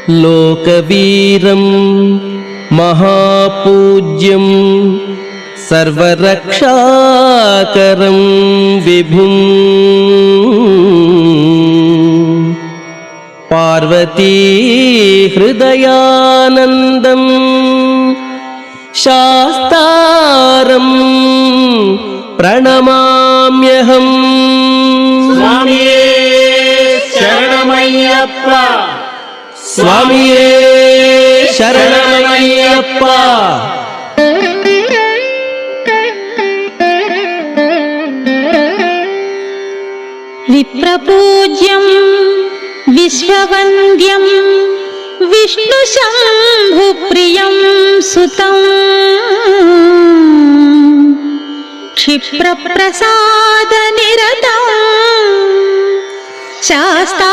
లోకవీరం మహాపూజ్యం సర్వరక్షాకరం విభుం పార్వతీ హృదయానందం శాస్తారం ప్రణమామ్యహం. స్వామియే శరణమయ్యప్ప, స్వామియే శరణమయ్యప్ప. విప్రపూజ్యం విశ్వవంద్యం విష్ణుశంభుప్రియం సుతం క్షిప్రప్రసాదనిరతం శాస్తా